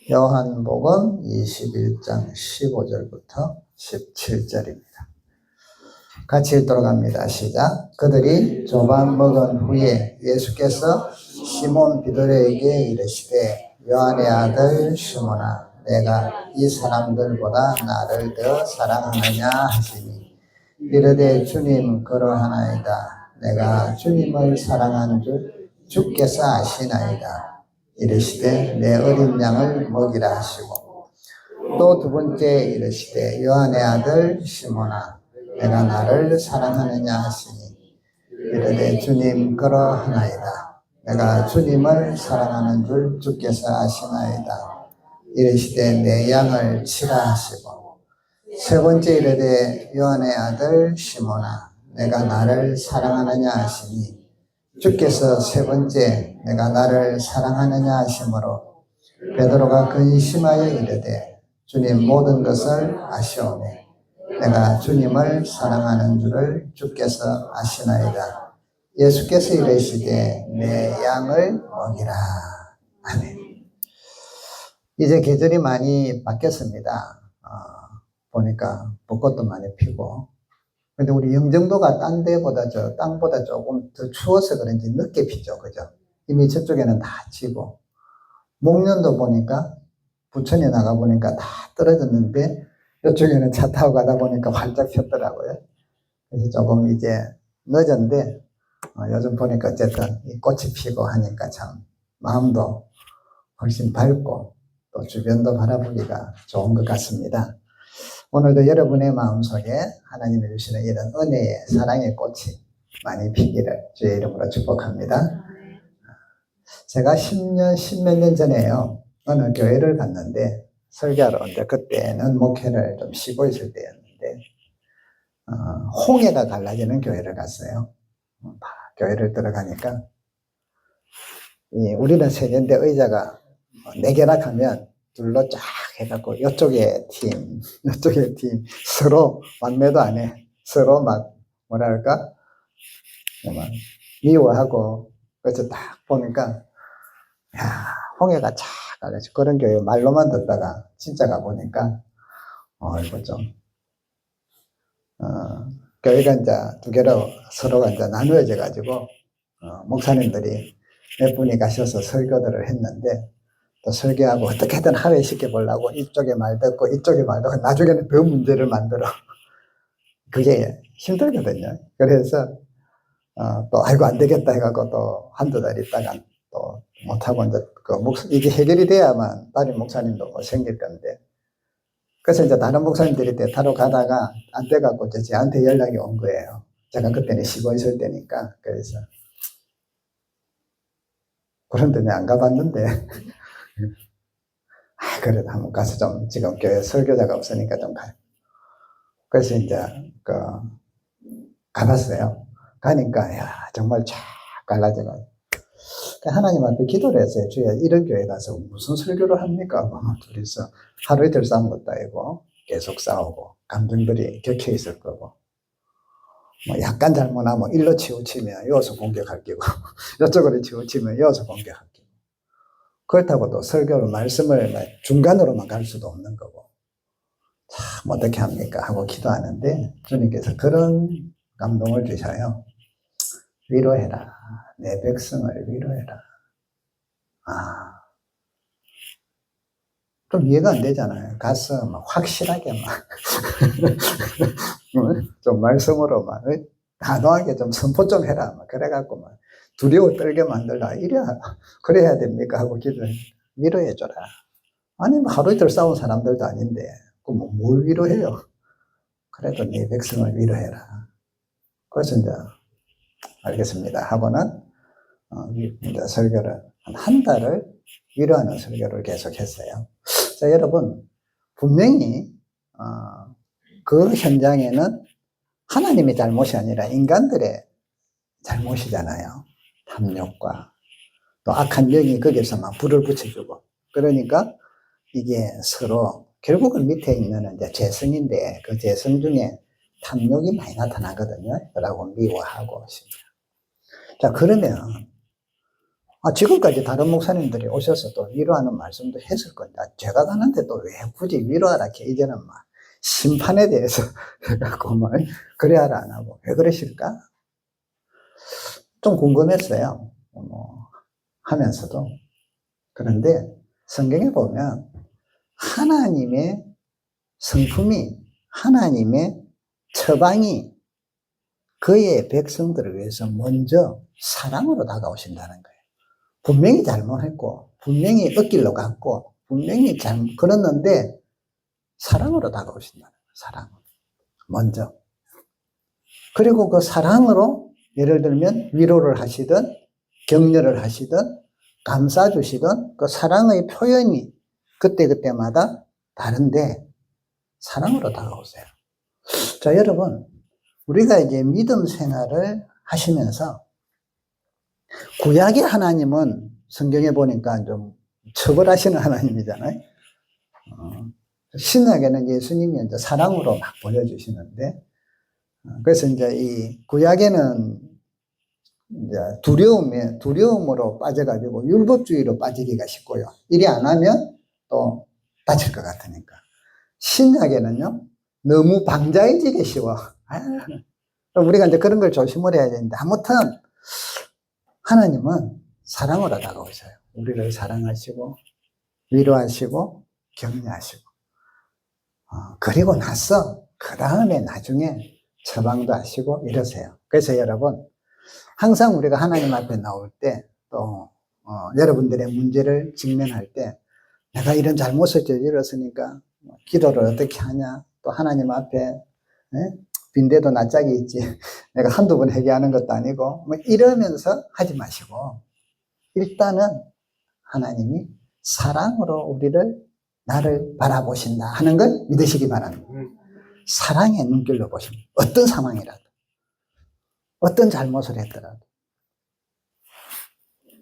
요한복음 21장 15절부터 17절입니다. 같이 읽도록 합니다. 시작. 그들이 조반 먹은 후에 예수께서 시몬 베드로에게 이르시되 요한의 아들 시몬아 내가 이 사람들보다 나를 더 사랑하느냐 하시니 이르되 주님 그러하나이다. 내가 주님을 사랑한 줄 주께서 아시나이다. 이르시되 내 어린 양을 먹이라 하시고 또 두 번째 이르시되 요한의 아들 시몬아 내가 나를 사랑하느냐 하시니 이르되 주님 그러하나이다. 내가 주님을 사랑하는 줄 주께서 아시나이다. 이르시되 내 양을 치라 하시고 세 번째 이르되 요한의 아들 시몬아 내가 나를 사랑하느냐 하시니 주께서 세 번째 내가 나를 사랑하느냐 하시므로 베드로가 근심하여 이르되 주님 모든 것을 아시오매 내가 주님을 사랑하는 줄을 주께서 아시나이다. 예수께서 이르시되 내 양을 먹이라. 아멘. 이제 계절이 많이 바뀌었습니다. 보니까 벚꽃도 많이 피고 근데 우리 영종도가 딴 데보다 땅보다 조금 더 추워서 그런지 늦게 피죠. 그죠? 이미 저쪽에는 다 지고 목련도 보니까 부천에 나가보니까 다 떨어졌는데 이쪽에는 차 타고 가다 보니까 활짝 폈더라고요. 그래서 조금 이제 늦었는데 요즘 보니까 어쨌든 이 꽃이 피고 하니까 참 마음도 훨씬 밝고 또 주변도 바라보기가 좋은 것 같습니다. 오늘도 여러분의 마음속에 하나님이 주시는 이런 은혜의 사랑의 꽃이 많이 피기를 주의 이름으로 축복합니다. 제가 10몇 년 전에요 어느 교회를 갔는데 설교하러 이제 그때는 목회를 좀 쉬고 있을 때였는데 홍해가 갈라지는 교회를 갔어요. 교회를 들어가니까 우리는 세 개인데 의자가 4개나 하면 둘로 쫙 해갖고 이쪽에 팀 서로 막내도 안 해. 서로 막 뭐랄까 미워하고 그래서 딱 보니까 야 홍해가 쫙 갈라져. 그런 교회 말로만 듣다가 진짜 가보니까 이거 좀 교회가 이제 두 개로 서로가 이제 나누어져 가지고 목사님들이 몇 분이 가셔서 설교들을 했는데 또 설교하고 어떻게든 합의시켜보려고 이쪽에 말 듣고 이쪽에 말 듣고 나중에는 더 문제를 만들어. 그게 힘들거든요. 그래서 또 아이고 안 되겠다 해갖고 또 한두 달 있다가 또 못하고 이제 이게 해결이 돼야만 다른 목사님도 생길 건데 그래서 이제 다른 목사님들이 대타로 가다가 안 돼갖고 이제 저한테 연락이 온 거예요. 제가 그때는 쉬고 있을 때니까. 그래서 그런데 내가 안 가봤는데 그래도 한번 가서 좀 지금 교회 설교자가 없으니까 좀 가요. 그래서 이제 가봤어요. 가니까 야 정말 쫙 갈라져가지고 하나님한테 기도를 했어요. 주야 이런 교회 가서 무슨 설교를 합니까? 둘이서 하루 이틀 싸운 것도 아니고 계속 싸우고 감정들이 격해 있을 거고 뭐 약간 잘못하면 일로 치우치면 여기서 공격할 끼고 이쪽으로 치우치면 여기서 공격할 끼고 그렇다고 또 설교를 말씀을 중간으로만 갈 수도 없는 거고 참 어떻게 합니까? 하고 기도하는데 주님께서 그런 감동을 주셔요. 위로해라. 내 백성을 위로해라. 좀 이해가 안 되잖아요. 가서 막 확실하게 막 좀 말씀으로 막 단호하게 좀 선포 좀 해라. 막 그래갖고 막 두려워 떨게 만들라. 그래야 됩니까? 하고 기도해. 위로해줘라. 아니 뭐 하루 이틀 싸운 사람들도 아닌데 그럼 뭘 위로해요? 그래도 네 백성을 위로해라. 그래서 이제 알겠습니다 하고는 이제 설교를 한 달을 위로하는 설교를 계속 했어요. 자, 여러분 분명히 그 현장에는 하나님의 잘못이 아니라 인간들의 잘못이잖아요. 탐욕과 또 악한 영이 거기서 막 불을 붙여주고 그러니까 이게 서로 결국은 밑에 있는 이제 재성인데 그 재성 중에 탐욕이 많이 나타나거든요. 그러고 미워하고. 자, 그러면 지금까지 다른 목사님들이 오셔서 또 위로하는 말씀도 했을 건데, 제가 가는데 또 왜 굳이 위로하라, 이제는 막, 심판에 대해서 해갖고, 뭐, 그래야라 안 하고, 왜 그러실까? 좀 궁금했어요. 하면서도. 그런데 성경에 보면, 하나님의 성품이, 하나님의 처방이 그의 백성들을 위해서 먼저 사랑으로 다가오신다는 거예요. 분명히 잘못했고, 분명히 엇길로 갔고, 분명히 잘못 그랬는데, 사랑으로 다가오신다는 거예요. 사랑으로. 먼저. 그리고 그 사랑으로, 예를 들면 위로를 하시든, 격려를 하시든, 감싸 주시든, 그 사랑의 표현이 그때그때마다 다른데, 사랑으로 다가오세요. 자, 여러분, 우리가 이제 믿음 생활을 하시면서, 구약의 하나님은 성경에 보니까 좀 처벌하시는 하나님이잖아요. 신약에는 예수님이 이제 사랑으로 막 보여주시는데, 그래서 이제 이 구약에는 이제 두려움으로 빠져가지고 율법주의로 빠지기가 쉽고요. 이리 안 하면 또 다칠 것 같으니까. 신약에는요, 너무 방자해지기 쉬워. 우리가 이제 그런 걸 조심을 해야 되는데, 아무튼, 하나님은 사랑으로 다가오셔요. 우리를 사랑하시고, 위로하시고, 격려하시고. 그리고 나서, 그 다음에 나중에 처방도 하시고 이러세요. 그래서 여러분, 항상 우리가 하나님 앞에 나올 때, 또, 여러분들의 문제를 직면할 때, 내가 이런 잘못을 저질렀으니까, 기도를 어떻게 하냐, 또 하나님 앞에, 빈대도 낯짝이 있지. 내가 한두 번 회개하는 것도 아니고, 뭐 이러면서 하지 마시고, 일단은 하나님이 사랑으로 나를 바라보신다 하는 걸 믿으시기 바랍니다. 사랑의 눈길로 보십니다. 어떤 상황이라도, 어떤 잘못을 했더라도.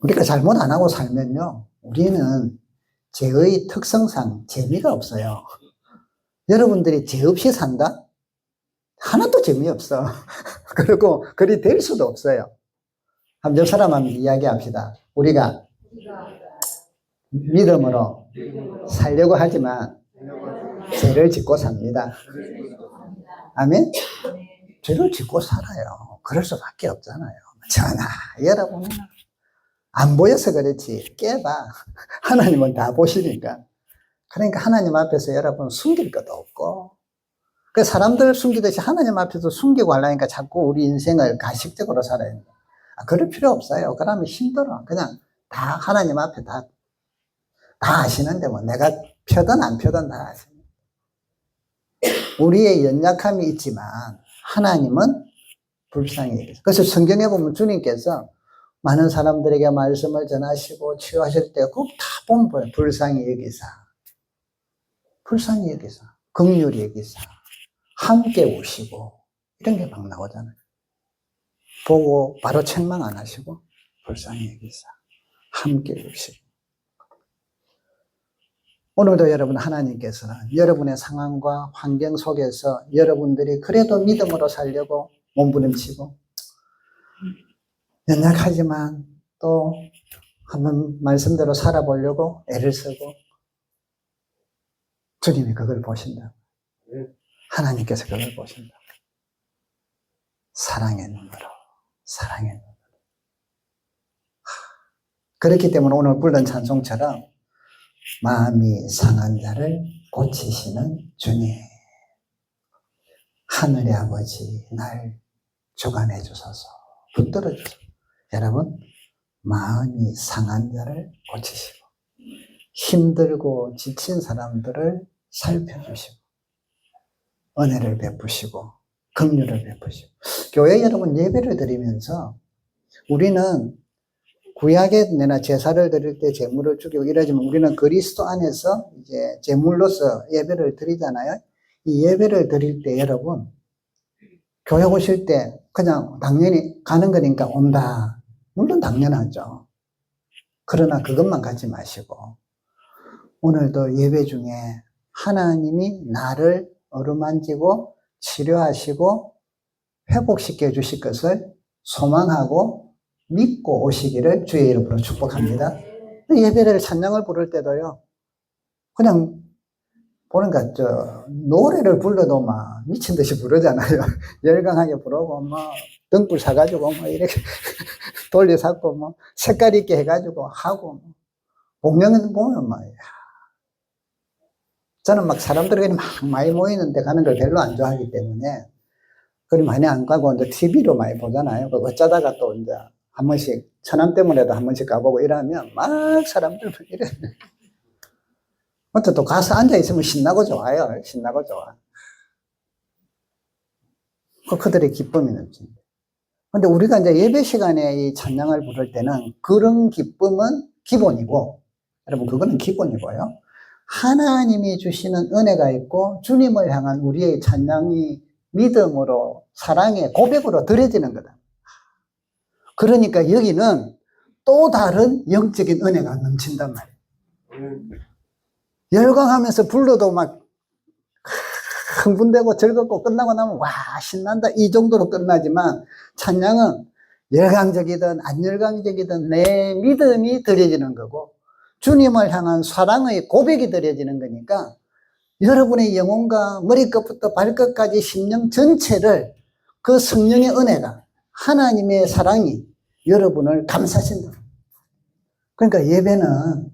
우리가 잘못 안 하고 살면요, 우리는 죄의 특성상 재미가 없어요. 여러분들이 죄 없이 산다? 하나도 재미없어. 그리고 그리 될 수도 없어요. 한번 옆 사람한테 이야기합시다. 우리가 믿음으로 살려고 하지만 죄를 짓고 삽니다. 아멘? 죄를 짓고 살아요. 그럴 수밖에 없잖아요. 전하, 여러분은 안 보여서 그렇지. 깨봐. 하나님은 다 보시니까. 그러니까 하나님 앞에서 여러분 숨길 것도 없고, 그 사람들 숨기듯이 하나님 앞에서 숨기고 하려니까 자꾸 우리 인생을 가식적으로 살아야 된다. 그럴 필요 없어요. 그러면 힘들어. 그냥 다 하나님 앞에 다 아시는데 뭐 내가 펴든 안 펴든 다 아십니다. 우리의 연약함이 있지만 하나님은 불쌍히 여기세요. 그래서 성경에 보면 주님께서 많은 사람들에게 말씀을 전하시고 치유하실 때 꼭 다 보면 불쌍히 여기사, 불쌍히 여기사, 긍휼히 여기사, 함께 우시고 이런 게 막 나오잖아요. 보고 바로 책망 안 하시고 불쌍히 여기사, 함께 우시고. 오늘도 여러분 하나님께서는 여러분의 상황과 환경 속에서 여러분들이 그래도 믿음으로 살려고 몸부림치고 연약하지만 또 한번 말씀대로 살아보려고 애를 쓰고 주님이 그걸 보신다. 하나님께서 그걸 보신다. 사랑의 눈으로, 사랑의 눈으로. 그렇기 때문에 오늘 부른 찬송처럼 마음이 상한 자를 고치시는 주님, 하늘의 아버지 날 주관해 주소서, 붙들어 주소서. 여러분, 마음이 상한 자를 고치시고 힘들고 지친 사람들을 살펴주시고 은혜를 베푸시고 긍휼을 베푸시고. 교회 여러분 예배를 드리면서 우리는 구약에 내나 제사를 드릴 때 제물을 주기고 이러지만 우리는 그리스도 안에서 이제 제물로서 예배를 드리잖아요. 이 예배를 드릴 때 여러분 교회 오실 때 그냥 당연히 가는 거니까 온다. 물론 당연하죠. 그러나 그것만 가지 마시고 오늘도 예배 중에 하나님이 나를 어루만지고 치료하시고 회복시켜 주실 것을 소망하고 믿고 오시기를 주의 이름으로 축복합니다. 예배를 찬양을 부를 때도요, 그냥 보니까 노래를 불러도 막 미친 듯이 부르잖아요. 열광하게 부르고 등불 사가지고 이렇게 돌려 샀고 색깔 있게 해가지고 하고 공연을 보면 저는 막 사람들이 막 많이 모이는데 가는 걸 별로 안 좋아하기 때문에 그리 많이 안 가고 이제 TV로 많이 보잖아요. 그 어쩌다가 또 이제 한 번씩 천안 때문에도 한 번씩 가보고 이러면 막 사람들 이래. 또 가서 앉아 있으면 신나고 좋아요. 신나고 좋아. 그들의 기쁨이 넘칩니다. 근데 우리가 이제 예배 시간에 이 찬양을 부를 때는 그런 기쁨은 기본이고, 여러분 그거는 기본이고요. 하나님이 주시는 은혜가 있고 주님을 향한 우리의 찬양이 믿음으로 사랑의 고백으로 드려지는 거다. 그러니까 여기는 또 다른 영적인 은혜가 넘친단 말이에요. 열광하면서 불러도 막 흥분되고 즐겁고 끝나고 나면 와 신난다 이 정도로 끝나지만 찬양은 열광적이든 안 열광적이든 내 믿음이 드려지는 거고 주님을 향한 사랑의 고백이 드려지는 거니까 여러분의 영혼과 머리끝부터 발끝까지 심령 전체를 그 성령의 은혜가 하나님의 사랑이 여러분을 감싸신다. 그러니까 예배는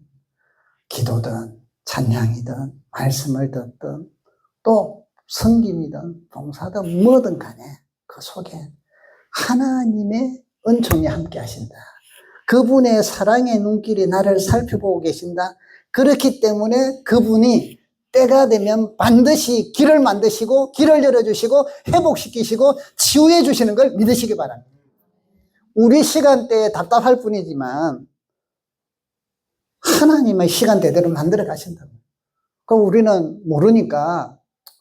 기도든 찬양이든 말씀을 듣든 또 성김이든 봉사든 뭐든 간에 그 속에 하나님의 은총이 함께 하신다. 그분의 사랑의 눈길이 나를 살펴보고 계신다. 그렇기 때문에 그분이 때가 되면 반드시 길을 만드시고 길을 열어주시고 회복시키시고 치유해 주시는 걸 믿으시기 바랍니다. 우리 시간대에 답답할 뿐이지만 하나님의 시간대대로 만들어 가신다. 그럼 우리는 모르니까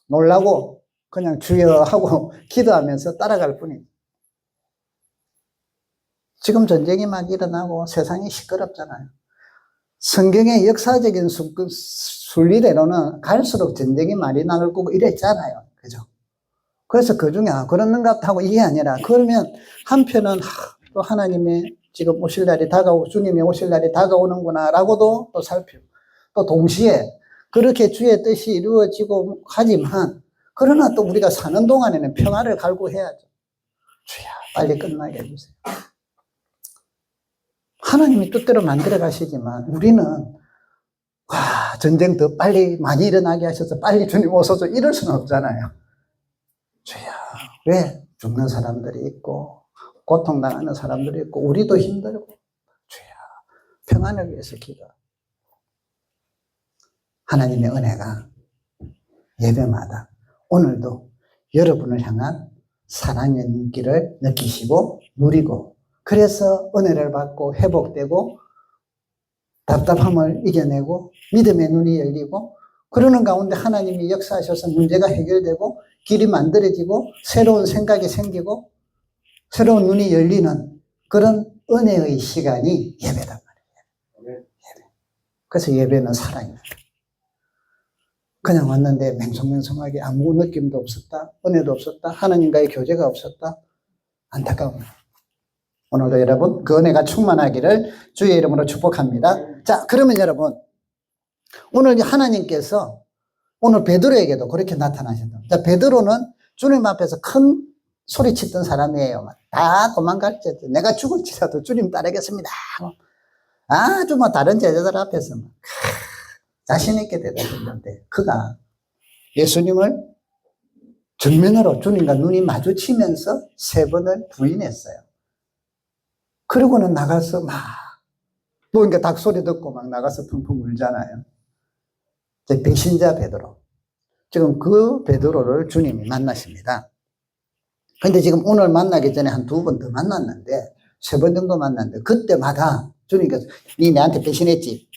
놀라고 그냥 주여 하고 기도하면서 따라갈 뿐이에요. 지금 전쟁이 막 일어나고 세상이 시끄럽잖아요. 성경의 역사적인 순리대로는 갈수록 전쟁이 많이 나올 거고 이랬잖아요. 그죠? 그래서 그 중에 그러는가 하고 이게 아니라 그러면 한편은 또 하나님의 지금 오실 날이 다가오고 주님이 오실 날이 다가오는구나 라고도 또 살피고 또 동시에 그렇게 주의 뜻이 이루어지고 하지만 그러나 또 우리가 사는 동안에는 평화를 갈구해야죠. 주야 빨리 끝나게 해주세요. 하나님이 뜻대로 만들어 가시지만 우리는 전쟁 더 빨리 많이 일어나게 하셔서 빨리 주님 오소서 이럴 수는 없잖아요. 주야 왜 죽는 사람들이 있고 고통당하는 사람들이 있고 우리도 힘들고 주야 평안을 위해서 기도. 하나님의 은혜가 예배마다 오늘도 여러분을 향한 사랑의 눈길을 느끼시고 누리고 그래서 은혜를 받고 회복되고 답답함을 이겨내고 믿음의 눈이 열리고 그러는 가운데 하나님이 역사하셔서 문제가 해결되고 길이 만들어지고 새로운 생각이 생기고 새로운 눈이 열리는 그런 은혜의 시간이 예배단 말이에요. 예배. 그래서 예배는 사랑입니다. 그냥 왔는데 맹성맹성하게 아무 느낌도 없었다. 은혜도 없었다. 하나님과의 교제가 없었다. 안타까워요. 오늘도 여러분 그 은혜가 충만하기를 주의 이름으로 축복합니다. 자, 그러면 여러분 오늘 하나님께서 오늘 베드로에게도 그렇게 나타나셨다. 자, 베드로는 주님 앞에서 큰 소리치던 사람이에요. 다 도망갈지 내가 죽을지라도 주님 따르겠습니다. 아주 다른 제자들 앞에서 자신 있게 대답했는데 그가 예수님을 정면으로 주님과 눈이 마주치면서 3번을 부인했어요. 그러고는 나가서 그러니까 닭소리 듣고 막 나가서 펑펑 울잖아요. 배신자 베드로. 지금 그 베드로를 주님이 만나십니다. 근데 지금 오늘 만나기 전에 한 2번 더 만났는데 3번 정도 만났는데 그때마다 주님께서 니 내한테 배신했지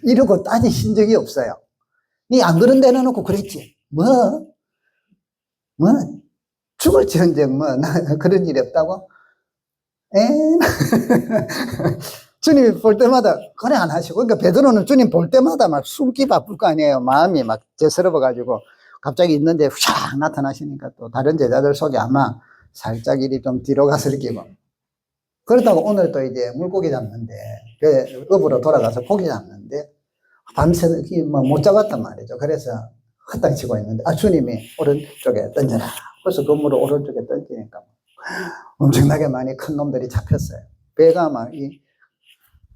이러고 따지신 적이 없어요. 니 안 그런 데 내놓고 그랬지 죽을지언정 나 그런 일이 없다고 주님이 볼 때마다 그래 안 하시고 그러니까 베드로는 주님 볼 때마다 막 숨기 바쁠 거 아니에요. 마음이 막 죄스러워 가지고 갑자기 있는데 샥 나타나시니까 또 다른 제자들 속에 아마 살짝 일이 좀 뒤로 가서 이렇게 그러다가 오늘 또 이제 물고기 잡는데, 그 업으로 돌아가서 고기 잡는데, 밤새 못 잡았단 말이죠. 그래서 헛땅 치고 있는데, 주님이 오른쪽에 던져라. 그래서 그물을 오른쪽에 던지니까 엄청나게 많이 큰 놈들이 잡혔어요. 배가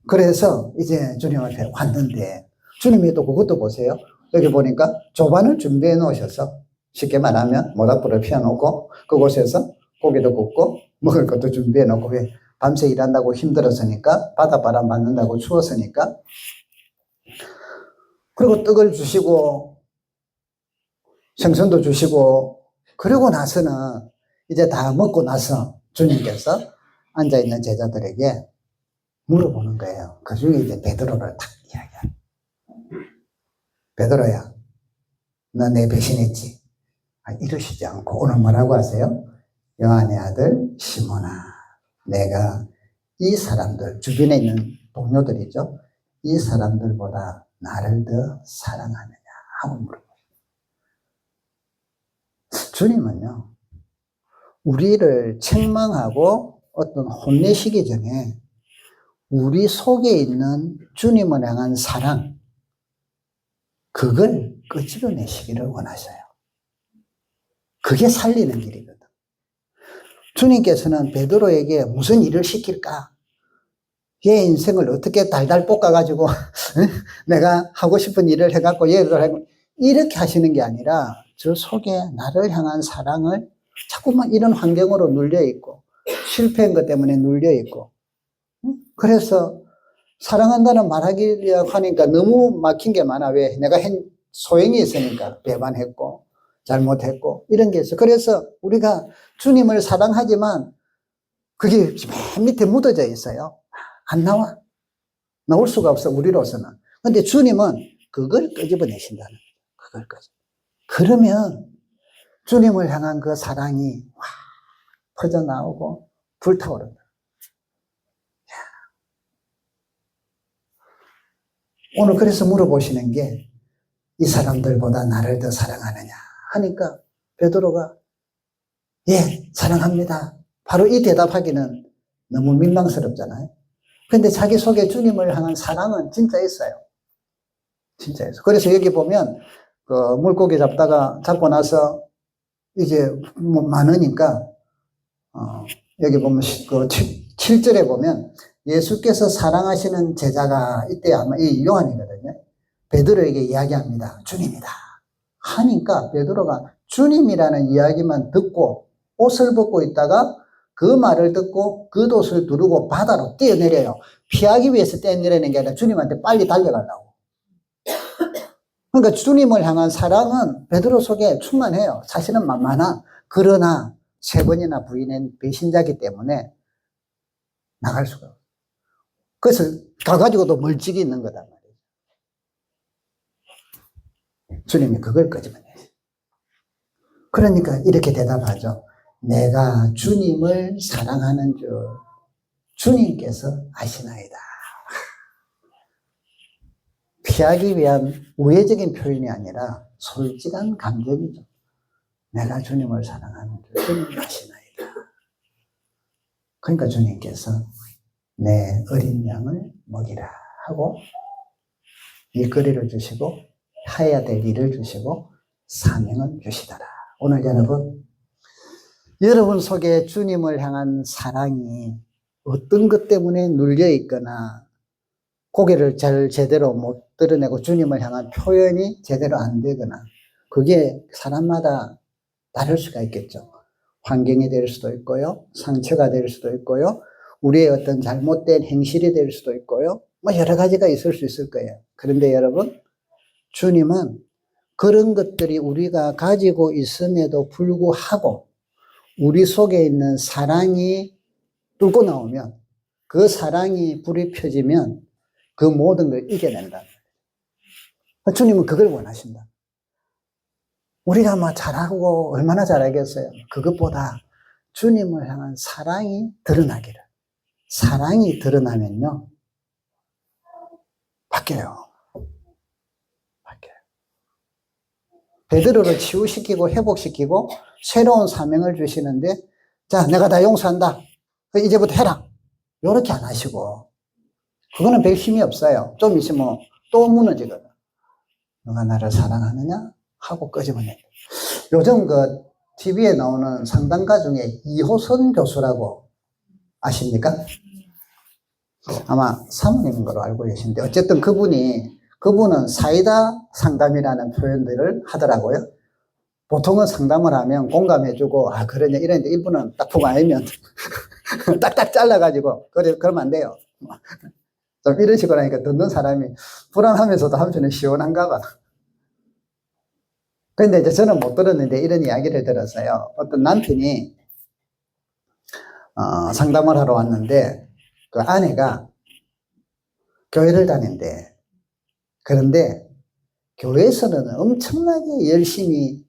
그래서 이제 주님한테 왔는데, 주님이 또 그것도 보세요. 여기 보니까 조반을 준비해 놓으셔서, 쉽게 말하면 모닥불을 피워놓고, 그곳에서 고기도 굽고, 먹을 것도 준비해 놓고, 왜? 밤새 일한다고 힘들었으니까, 바닷바람 맞는다고 추웠으니까, 그리고 떡을 주시고, 생선도 주시고, 그러고 나서는 이제 다 먹고 나서 주님께서 앉아있는 제자들에게 물어보는 거예요. 그 중에 이제 베드로를 딱 이야기해요. 베드로야, 너 내 배신했지? 이러시지 않고 오늘 뭐라고 하세요? 요한의 아들 시몬아, 내가 이 사람들, 주변에 있는 동료들이죠. 이 사람들보다 나를 더 사랑하느냐 하고 물어보세요. 주님은요, 우리를 책망하고 어떤 혼내시기 전에 우리 속에 있는 주님을 향한 사랑, 그걸 끄집어내시기를 원하셔요. 그게 살리는 길이거든. 주님께서는 베드로에게 무슨 일을 시킬까? 얘 인생을 어떻게 달달 볶아가지고 내가 하고 싶은 일을 해갖고 얘를 하고 이렇게 하시는 게 아니라 저 속에 나를 향한 사랑을 자꾸만 이런 환경으로 눌려있고 실패한 것 때문에 눌려있고 그래서 사랑한다는 말하기를 하니까 너무 막힌 게 많아. 왜? 내가 소행이 있으니까 배반했고 잘못했고 이런 게 있어. 그래서 우리가 주님을 사랑하지만 그게 맨 밑에 묻어져 있어요. 안 나와. 나올 수가 없어, 우리로서는. 근데 주님은 그걸 끄집어내신다는 거예요. 그걸 끄집어. 그러면 주님을 향한 그 사랑이 확 퍼져나오고 불타오른다. 오늘 그래서 물어보시는 게 이 사람들보다 나를 더 사랑하느냐 하니까 베드로가 예, 사랑합니다. 바로 이 대답하기는 너무 민망스럽잖아요. 근데 자기 속에 주님을 향한 사랑은 진짜 있어요. 진짜 있어요. 그래서 여기 보면 그 물고기 잡고 나서 이제 뭐 많으니까 여기 보면 그 7절에 보면 예수께서 사랑하시는 제자가 이때 아마 이 요한이거든요. 베드로에게 이야기합니다. 주님이다. 하니까 베드로가 주님이라는 이야기만 듣고 옷을 벗고 있다가 그 말을 듣고 겉옷을 두르고 바다로 뛰어내려요. 피하기 위해서 뛰어내리는 게 아니라 주님한테 빨리 달려가려고. 그러니까 주님을 향한 사랑은 베드로 속에 충만해요. 사실은 만만하. 그러나 3번이나 부인한 배신자기 때문에 나갈 수가 없어요. 그래서 가가지고도 멀찍이 있는 거단 말이에요. 주님이 그걸 끄집어내세요. 그러니까 이렇게 대답하죠. 내가 주님을 사랑하는 줄 주님께서 아시나이다. 피하기 위한 우회적인 표현이 아니라 솔직한 감정이죠. 내가 주님을 사랑하는 줄 주님 아시나이다. 그러니까 주님께서 내 어린 양을 먹이라 하고 일거리를 주시고 해야 될 일을 주시고 사명을 주시더라. 오늘 여러분 속에 주님을 향한 사랑이 어떤 것 때문에 눌려 있거나 고개를 잘 제대로 못 드러내고 주님을 향한 표현이 제대로 안 되거나 그게 사람마다 다를 수가 있겠죠. 환경이 될 수도 있고요. 상처가 될 수도 있고요. 우리의 어떤 잘못된 행실이 될 수도 있고요. 뭐 여러 가지가 있을 수 있을 거예요. 그런데 여러분, 주님은 그런 것들이 우리가 가지고 있음에도 불구하고 우리 속에 있는 사랑이 뚫고 나오면 그 사랑이 불이 펴지면 그 모든 걸 이겨낸다. 주님은 그걸 원하신다. 우리가 뭐 잘하고 얼마나 잘하겠어요. 그것보다 주님을 향한 사랑이 드러나기를. 사랑이 드러나면요. 바뀌어요. 베드로를 치유시키고 회복시키고 새로운 사명을 주시는데 자, 내가 다 용서한다. 이제부터 해라. 요렇게 안 하시고, 그거는 별 힘이 없어요. 좀 있으면 또 무너지거든. 너가 나를 사랑하느냐? 하고 끄집어내. 요즘 그 TV에 나오는 상담가 중에 이호선 교수라고 아십니까? 아마 사모님인 걸로 알고 계신데, 어쨌든 그분은 사이다 상담이라는 표현들을 하더라고요. 보통은 상담을 하면 공감해주고, 아, 그러냐, 이러는데 이분은 딱 보고 알면 딱딱 잘라가지고, 그러면 안 돼요. 좀 이런 식으로 하니까 듣는 사람이 불안하면서도 한편은 시원한가 봐. 근데 이제 저는 못 들었는데 이런 이야기를 들었어요. 어떤 남편이 상담을 하러 왔는데 그 아내가 교회를 다닌대. 그런데 교회에서는 엄청나게 열심히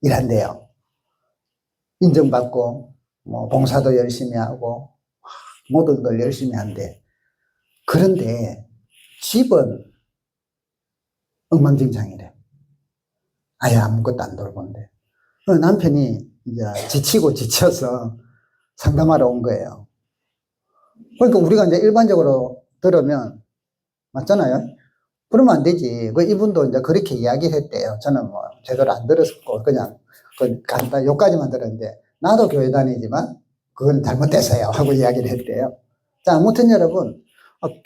일한대요. 인정받고 뭐 봉사도 열심히 하고 모든 걸 열심히 한대. 그런데 집은 엉망진창이래. 아예 아무것도 안 돌본대. 남편이 이제 지치고 지쳐서 상담하러 온 거예요. 그러니까 우리가 이제 일반적으로 들으면, 맞잖아요? 그러면 안 되지. 이분도 이제 그렇게 이야기를 했대요. 저는 뭐 제대로 안 들었고, 그냥, 간단, 요까지만 들었는데, 나도 교회 다니지만, 그건 잘못됐어요. 하고 이야기를 했대요. 자, 아무튼 여러분,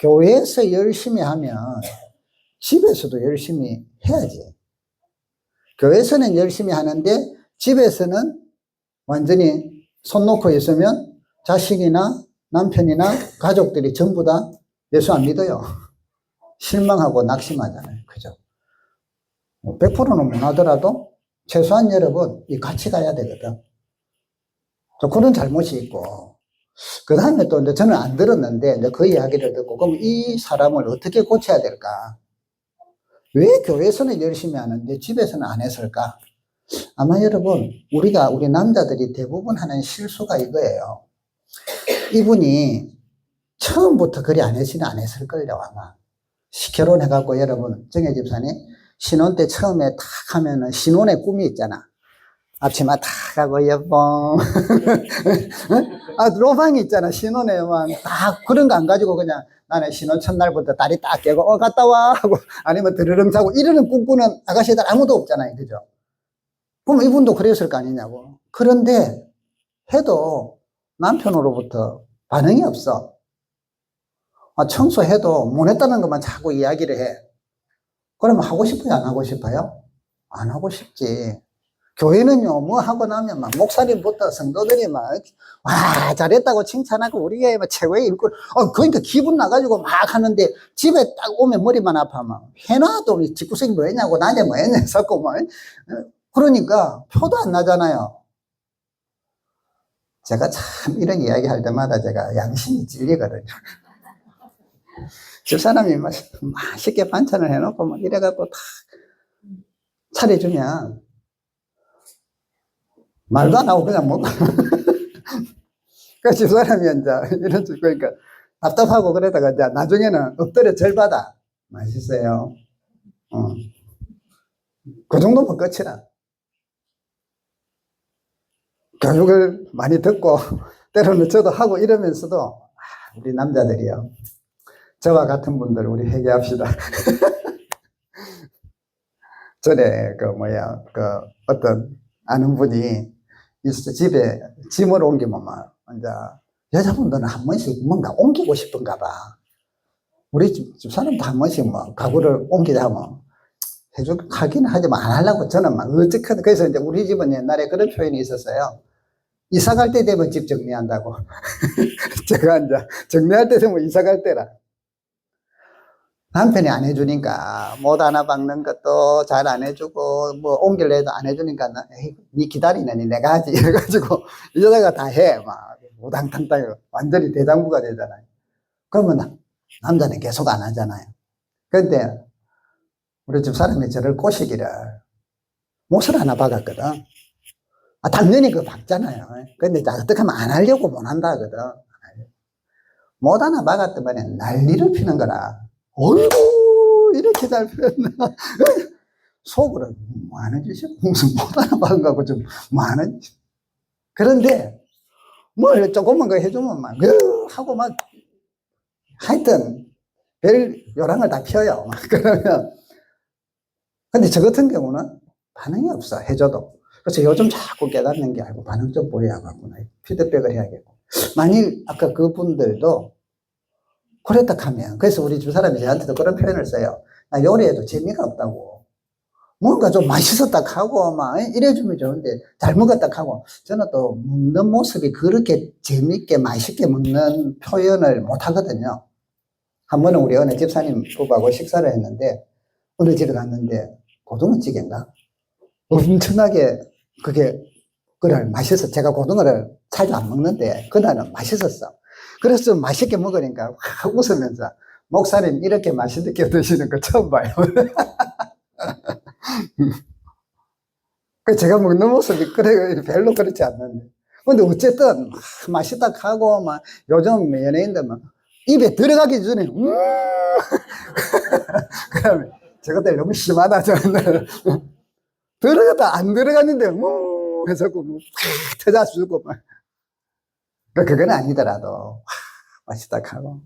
교회에서 열심히 하면, 집에서도 열심히 해야지. 교회에서는 열심히 하는데, 집에서는 완전히 손 놓고 있으면, 자식이나 남편이나 가족들이 전부 다 예수 안 믿어요. 실망하고 낙심하잖아요. 그죠? 100%는 못 하더라도 최소한 여러분 같이 가야 되거든. 그런 잘못이 있고, 그 다음에 또 이제 저는 안 들었는데 이제 그 이야기를 듣고, 그럼 이 사람을 어떻게 고쳐야 될까? 왜 교회에서는 열심히 하는데 집에서는 안 했을까? 아마 여러분, 우리 남자들이 대부분 하는 실수가 이거예요. 이분이 처음부터 그리 안 했을걸요, 아마. 결혼해갖고 여러분, 정혜 집사님, 신혼 때 처음에 탁 하면은 신혼의 꿈이 있잖아. 앞치마 탁 하고 여봉. 로망이 있잖아. 신혼에 딱 그런 거 안 가지고 그냥 나는 신혼 첫날부터 다리 딱 깨고, 갔다 와. 하고 아니면 드르릉 사고 이러는 꿈꾸는 아가씨들 아무도 없잖아요. 그죠? 그럼 이분도 그랬을 거 아니냐고. 그런데 해도 남편으로부터 반응이 없어. 청소해도 못 했다는 것만 자꾸 이야기를 해. 그러면 하고 싶어요? 안 하고 싶어요? 안 하고 싶지. 교회는요, 뭐 하고 나면 막 목사님부터 성도들이 막, 와, 잘했다고 칭찬하고 우리 교회 최고의 일꾼. 그러니까 기분 나가지고 막 하는데 집에 딱 오면 머리만 아파. 막 해놔도 집구석이 뭐 했냐고, 낮에 뭐 했냐, 섞고 뭐. 그러니까 표도 안 나잖아요. 제가 참 이런 이야기 할 때마다 제가 양심이 찔리거든요. 집사람이 맛있게 반찬을 해놓고 막 이래갖고 다 차려주면 말도 안 하고 그냥 먹고. 그 집사람이 이제 이런 식, 그러니까 답답하고 그러다가 이제 나중에는 엎드려 절받아. 맛있어요. 그 정도면 끝이라. 교육을 많이 듣고 때로는 저도 하고 이러면서도 우리 남자들이요. 저와 같은 분들 우리 회개합시다. 전에 어떤 아는 분이 있어 집에 짐을 옮기면 막 이제 여자분들은 한 번씩 뭔가 옮기고 싶은가 봐. 우리 집 사람도 한 번씩 뭐 가구를 옮기자 하면 하기는 하지만 안 하려고 저는 막 어쨌든 그래서 이제 우리 집은 옛날에 그런 표현이 있었어요. 이사 갈 때 되면 집 정리한다고. 제가 이제 정리할 때 되면 이사 갈 때라. 남편이 안 해주니까 못 하나 박는 것도 잘 안 해주고 뭐 옮길래도 안 해주니까 니 기다리느니 내가 하지 이래가지고 이 여자가 다 해. 막 우당탕탕 완전히 대장부가 되잖아요. 그러면 남자는 계속 안 하잖아요. 근데 우리 집 사람이 저를 꼬시기를 못을 하나 박았거든. 당연히 그거 박잖아요. 근데 어떻게 하면 안 하려고 못 한다 하거든. 못 하나 박았더니 난리를 피는 거라. 어이구, 이렇게 잘 표현나. 속으로, 뭐 하는 짓이야? 무슨 못 하나 박은 거고 좀, 뭐 하는 짓. 그런데, 뭘 조금만 거 해주면 막, 하고 막 하여튼 별 요랑을 다 펴요. 그러면 근데 저 같은 경우는 반응이 없어. 해줘도. 그래서 요즘 자꾸 깨닫는 게 아니고 반응 좀 보여야겠구나. 피드백을 해야겠고. 만일 아까 그분들도 그랬다 하면, 그래서 우리 집사람이 저한테도 그런 표현을 써요. 나 요리해도 재미가 없다고. 뭔가 좀 맛있었다 하고 막 이래주면 좋은데 잘 먹었다 하고, 저는 또 먹는 모습이 그렇게 재밌게 맛있게 먹는 표현을 못 하거든요. 한 번은 우리 어느 집사님 부부하고 식사를 했는데 어느 집에 갔는데 고등어찌개인가? 엄청나게 그게 그날 맛있어. 제가 고등어를 자주 안 먹는데 그날은 맛있었어. 그래서 맛있게 먹으니까 확 웃으면서 목사님 이렇게 맛있게 드시는 거 처음 봐요. 제가 먹는 모습이 그래 별로 그렇지 않는데. 근데 어쨌든 맛있다 하고 막 요즘 연예인들 막 입에 들어가기 전에 그러면 저것들 너무 심하다 저는. 들어가다 안 들어갔는데 해서 뭐 터져주고 막. 그건 아니더라도 맛있다 하고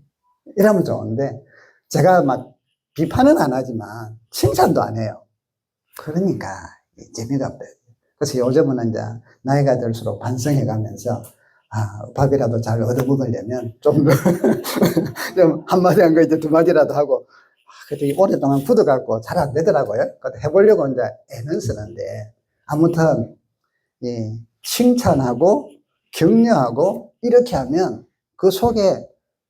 이러면 좋은데 제가 막 비판은 안 하지만 칭찬도 안 해요. 그러니까 재미가 없다. 그래서 요즘은 이제 나이가 들수록 반성해 가면서 밥이라도 잘 얻어먹으려면 좀 한마디 한 거 이제 두 마디라도 하고 그래도 오랫동안 굳어갖고 잘 안 되더라고요. 해보려고 이제 애는 쓰는데 아무튼 칭찬하고 격려하고 이렇게 하면 그 속에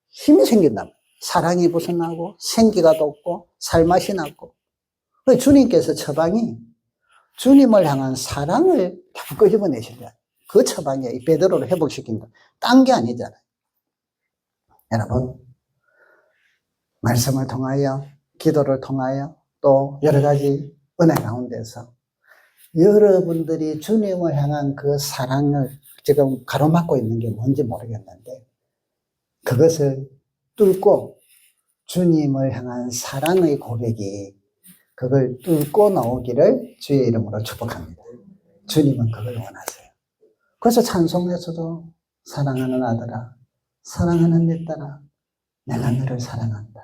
힘이 생긴다. 사랑이 bus어나고 생기가 돋고 살맛이 나고. 주님께서 처방이 주님을 향한 사랑을 다 끄집어내시려. 그 처방이 베드로를 회복시킨다. 딴 게 아니잖아요. 여러분 말씀을 통하여 기도를 통하여 또 여러 가지 은혜 가운데서 여러분들이 주님을 향한 그 사랑을 지금 가로막고 있는 게 뭔지 모르겠는데 그것을 뚫고 주님을 향한 사랑의 고백이 그걸 뚫고 나오기를 주의 이름으로 축복합니다. 주님은 그걸 원하세요. 그래서 찬송에서도 사랑하는 아들아, 사랑하는 내 딸아, 내가 너를 사랑한다.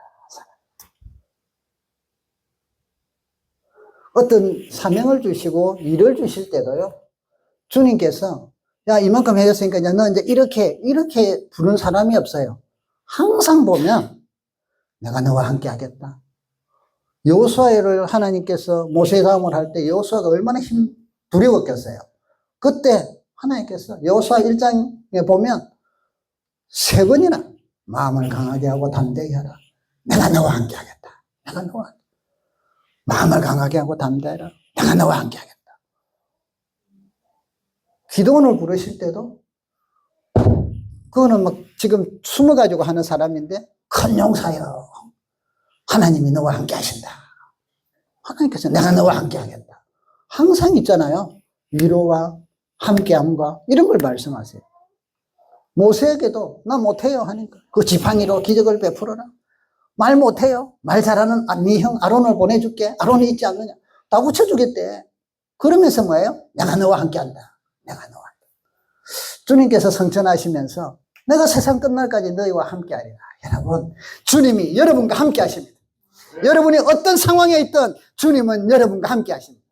어떤 사명을 주시고 일을 주실 때도요, 주님께서 야 이만큼 해줬으니까 너 이제 이렇게 부른 사람이 없어요. 항상 보면 내가 너와 함께 하겠다. 여호수아를 하나님께서 모세 다음을 할 때 여호수아가 얼마나 두려웠겠어요. 그때 하나님께서 여호수아 1장에 보면 3번이나 마음을 강하게 하고 담대히 하라. 내가 너와 함께 하겠다. 내가 너와 함께. 마음을 강하게 하고 담대하라. 내가 너와 함께 하겠다. 기도원을 부르실 때도 그거는 막 지금 숨어가지고 하는 사람인데 큰 용사여. 하나님이 너와 함께 하신다. 하나님께서 내가 너와 함께 하겠다. 항상 있잖아요. 위로와 함께함과 이런 걸 말씀하세요. 모세에게도 나 못해요 하니까 그 지팡이로 기적을 베풀어라. 말 못해요. 말 잘하는 네 형 아론을 보내줄게. 아론이 있지 않느냐. 다 고쳐주겠대. 그러면서 뭐예요? 내가 너와 함께한다. 내가 너와 함께. 주님께서 성천하시면서 내가 세상 끝날까지 너희와 함께하리라. 여러분, 주님이 여러분과 함께 하십니다. 여러분이 어떤 상황에 있든 주님은 여러분과 함께 하십니다.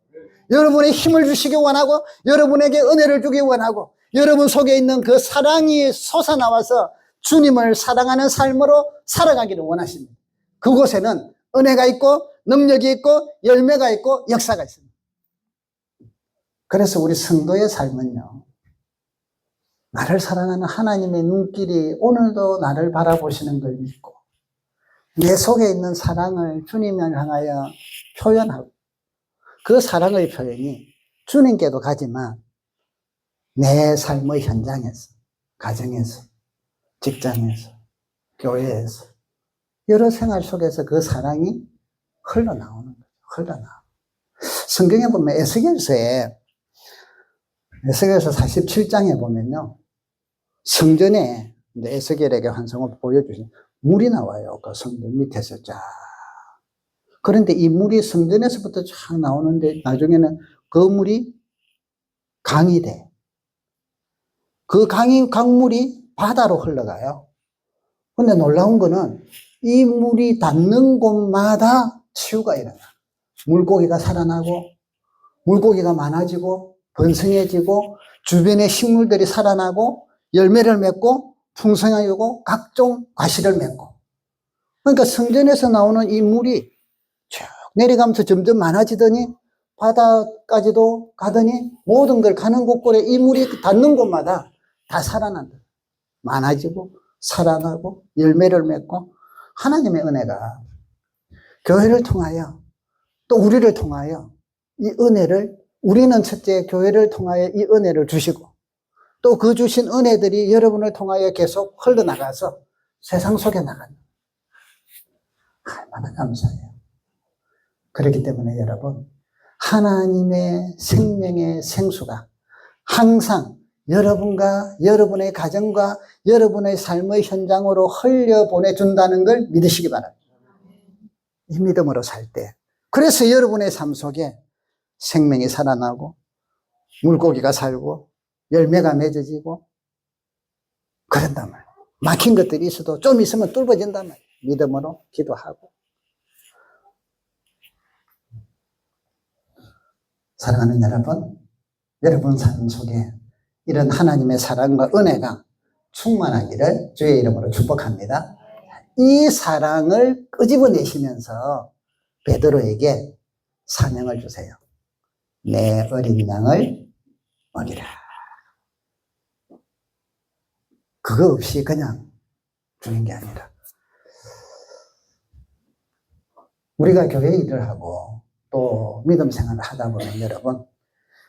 여러분의 힘을 주시기 원하고 여러분에게 은혜를 주기 원하고 여러분 속에 있는 그 사랑이 솟아나와서 주님을 사랑하는 삶으로 살아가기를 원하십니다. 그곳에는 은혜가 있고 능력이 있고 열매가 있고 역사가 있습니다. 그래서 우리 성도의 삶은요, 나를 사랑하는 하나님의 눈길이 오늘도 나를 바라보시는 걸 믿고 내 속에 있는 사랑을 주님을 향하여 표현하고 그 사랑의 표현이 주님께도 가지만 내 삶의 현장에서, 가정에서, 직장에서, 교회에서 여러 생활 속에서 그 사랑이 흘러나오는 거죠. 흘러나오고. 성경에 보면 에스겔서 47장에 보면요, 성전에 에스겔에게 환상을 보여주신 물이 나와요. 그 성전 밑에서 쫙. 그런데 이 물이 성전에서부터 쫙 나오는데 나중에는 그 물이 강이 돼. 그 강물이 바다로 흘러가요. 근데 놀라운 거는 이 물이 닿는 곳마다 치유가 일어나. 물고기가 살아나고, 물고기가 많아지고, 번성해지고, 주변의 식물들이 살아나고, 열매를 맺고, 풍성하고, 각종 과실을 맺고. 그러니까 성전에서 나오는 이 물이 쭉 내려가면서 점점 많아지더니, 바다까지도 가더니, 모든 걸 가는 곳곳에 이 물이 닿는 곳마다 다 살아난다. 많아지고, 살아나고, 열매를 맺고, 하나님의 은혜가 교회를 통하여, 또 우리를 통하여 이 은혜를, 우리는 첫째 교회를 통하여 이 은혜를 주시고, 또 그 주신 은혜들이 여러분을 통하여 계속 흘러나가서 세상 속에 나가는, 얼마나 감사해요. 그렇기 때문에 여러분, 하나님의 생명의 생수가 항상 여러분과 여러분의 가정과 여러분의 삶의 현장으로 흘려보내준다는 걸 믿으시기 바랍니다. 이 믿음으로 살 때. 그래서 여러분의 삶 속에 생명이 살아나고 물고기가 살고 열매가 맺어지고 그런단 말이에요. 막힌 것들이 있어도 좀 있으면 뚫어진단 말이에요. 믿음으로 기도하고. 사랑하는 여러분, 여러분 삶 속에 이런 하나님의 사랑과 은혜가 충만하기를 주의 이름으로 축복합니다. 이 사랑을 끄집어내시면서 베드로에게 사명을 주세요. 내 어린 양을 먹이라. 그거 없이 그냥 주는 게 아니라, 우리가 교회 일을 하고 또 믿음 생활을 하다 보면 여러분,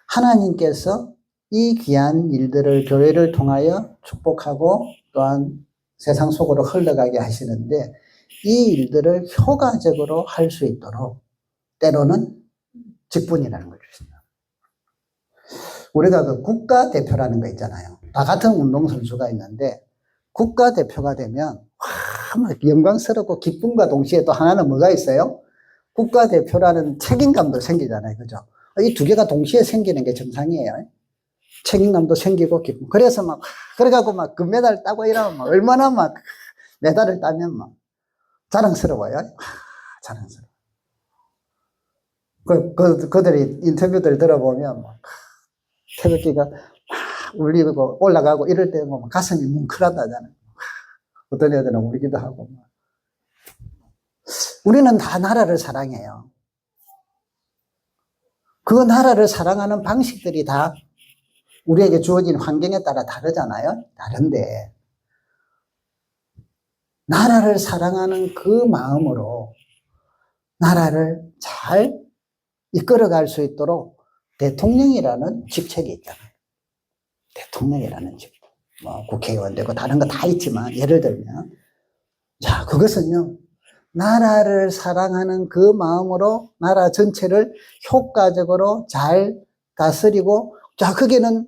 하나님께서 이 귀한 일들을 교회를 통하여 축복하고 또한 세상 속으로 흘러가게 하시는데, 이 일들을 효과적으로 할 수 있도록 때로는 직분이라는 걸 주신다. 우리가 그 국가대표라는 거 있잖아요. 다 같은 운동선수가 있는데 국가대표가 되면 영광스럽고 기쁨과 동시에 또 하나는 뭐가 있어요? 국가대표라는 책임감도 생기잖아요. 그죠? 이 두 개가 동시에 생기는 게 정상이에요. 책임감도 생기고 기쁨. 그래서 막 그래가고 막 금메달 따고 이러면 막 얼마나 막 메달을 따면 막 자랑스러워요. 자랑스러워. 그들이 인터뷰들 들어보면 막 태극기가 막 울리고 올라가고 이럴 때 막 가슴이 뭉클하다잖아요. 어떤 애들은 울기도 하고. 우리는 다 나라를 사랑해요. 그 나라를 사랑하는 방식들이 다 우리에게 주어진 환경에 따라 다르잖아요. 다른데 나라를 사랑하는 그 마음으로 나라를 잘 이끌어갈 수 있도록 대통령이라는 직책이 있잖아요. 대통령이라는 직책. 뭐 국회의원 되고 다른 거 다 있지만 예를 들면, 자, 그것은요, 나라를 사랑하는 그 마음으로 나라 전체를 효과적으로 잘 다스리고, 자, 거기는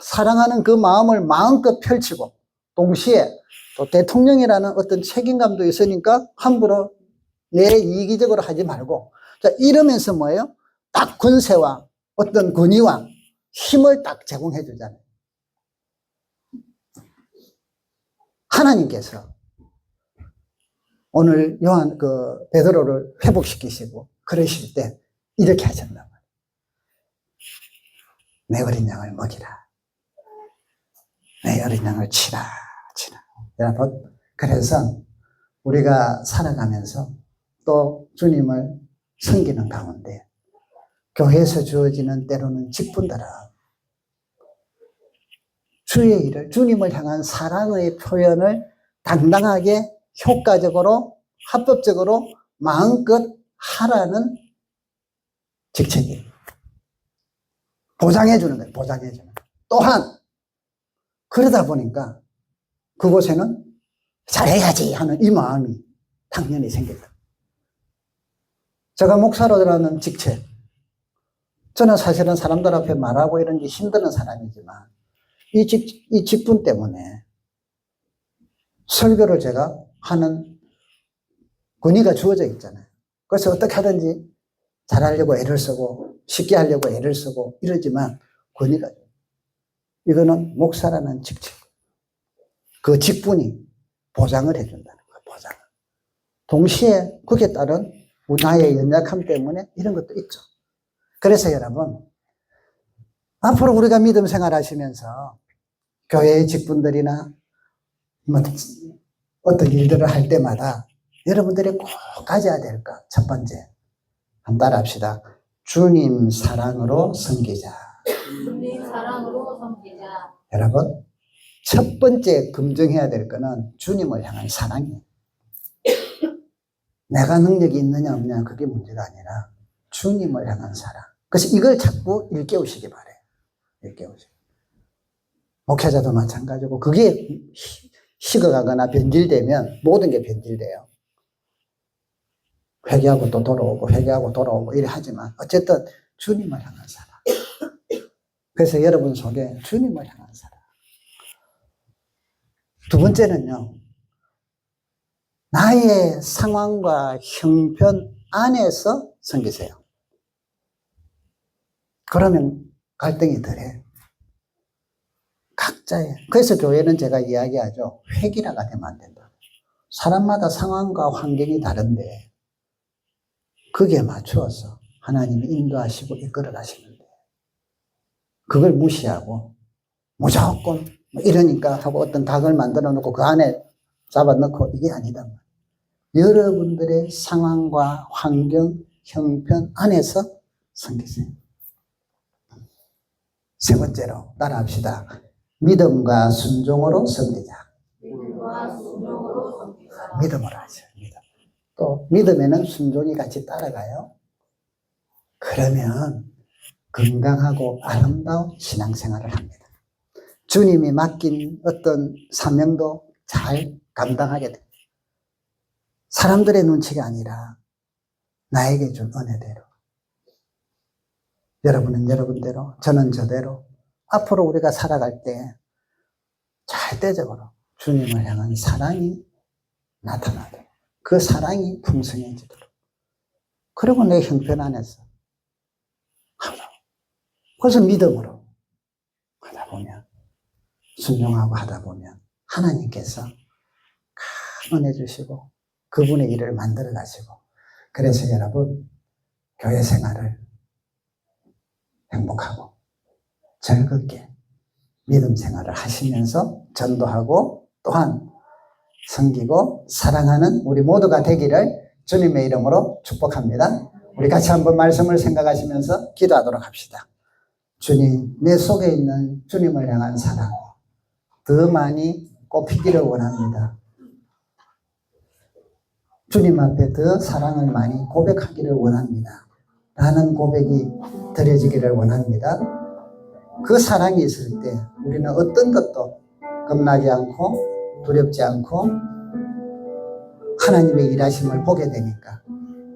사랑하는 그 마음을 마음껏 펼치고, 동시에 또 대통령이라는 어떤 책임감도 있으니까 함부로 내 이기적으로 하지 말고, 자, 이러면서 뭐예요? 딱 권세와 어떤 권위와 힘을 딱 제공해 주잖아요. 하나님께서 오늘 베드로를 회복시키시고 그러실 때 이렇게 하셨단 말이에요. 내 어린 양을 먹이라. 내 어린 양을 치라. 여러분, 그래서 우리가 살아가면서 또 주님을 섬기는 가운데 교회에서 주어지는 때로는 직분들은 주의 일을, 주님을 향한 사랑의 표현을 당당하게 효과적으로 합법적으로 마음껏 하라는 직책이에요. 보장해 주는 거예요. 보장해 주는 거예요. 또한 그러다 보니까 그곳에는 잘해야지 하는 이 마음이 당연히 생겼다. 제가 목사로라는 직책, 저는 사실은 사람들 앞에 말하고 이런 게 힘드는 사람이지만 이 직분 때문에 설교를 제가 하는 권위가 주어져 있잖아요. 그래서 어떻게 하든지 잘하려고 애를 쓰고 쉽게 하려고 애를 쓰고 이러지만 권위가, 이거는 목사라는 직책, 그 직분이 보장을 해준다는 거예요. 보장. 동시에 거기에 따른 나의 연약함 때문에 이런 것도 있죠. 그래서 여러분, 앞으로 우리가 믿음 생활하시면서 교회의 직분들이나 뭐 어떤 일들을 할 때마다 여러분들이 꼭 가져야 될 것. 첫 번째, 한번 따라합시다. 주님 사랑으로 섬기자. 주님 사랑으로 섬기자. 여러분, 첫 번째 검증해야 될 거는 주님을 향한 사랑이에요. 내가 능력이 있느냐 없느냐 그게 문제가 아니라 주님을 향한 사랑. 그래서 이걸 자꾸 일깨우시기 바래요. 일깨우시기. 목회자도 마찬가지고 그게 식어가거나 변질되면 모든 게 변질돼요. 회개하고 또 돌아오고 회개하고 돌아오고 이래 하지만 어쨌든 주님을 향한 사랑. 그래서 여러분 속에 주님을 향한 사랑. 두 번째는요. 나의 상황과 형편 안에서 섬기세요. 그러면 갈등이 덜해. 각자의. 그래서 교회는 제가 이야기하죠. 획일화가 되면 안 된다. 사람마다 상황과 환경이 다른데 거기에 맞추어서 하나님이 인도하시고 이끌어 가시는데 그걸 무시하고 무조건 이러니까 하고 어떤 닭을 만들어 놓고 그 안에 잡아넣고 이게 아니다. 여러분들의 상황과 환경, 형편 안에서 섬기세요. 세 번째로 따라합시다. 믿음과 순종으로 섬기자. 믿음과 순종으로 섬기자. 믿음으로 하죠. 믿음. 또 믿음에는 순종이 같이 따라가요. 그러면 건강하고 아름다운 신앙생활을 합니다. 주님이 맡긴 어떤 사명도 잘 감당하게 됩니다. 사람들의 눈치가 아니라 나에게 준 은혜대로. 여러분은 여러분대로, 저는 저대로 앞으로 우리가 살아갈 때 절대적으로 주님을 향한 사랑이 나타나도록 그 사랑이 풍성해지도록 그리고 내 형편 안에서 그래서 믿음으로 하다 보면 순종하고 하다 보면 하나님께서 큰 은혜 주시고 그분의 일을 만들어 가시고 그래서 여러분 교회 생활을 행복하고 즐겁게 믿음 생활을 하시면서 전도하고 또한 섬기고 사랑하는 우리 모두가 되기를 주님의 이름으로 축복합니다. 우리 같이 한번 말씀을 생각하시면서 기도하도록 합시다. 주님, 내 속에 있는 주님을 향한 사랑 더 많이 꽃피기를 원합니다. 주님 앞에 더 사랑을 많이 고백하기를 원합니다. 라는 고백이 드려지기를 원합니다. 그 사랑이 있을 때 우리는 어떤 것도 겁나지 않고 두렵지 않고 하나님의 일하심을 보게 되니까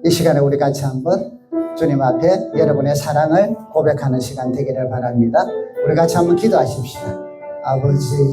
이 시간에 우리 같이 한번 주님 앞에 여러분의 사랑을 고백하는 시간 되기를 바랍니다. 우리 같이 한번 기도하십시다. 아버지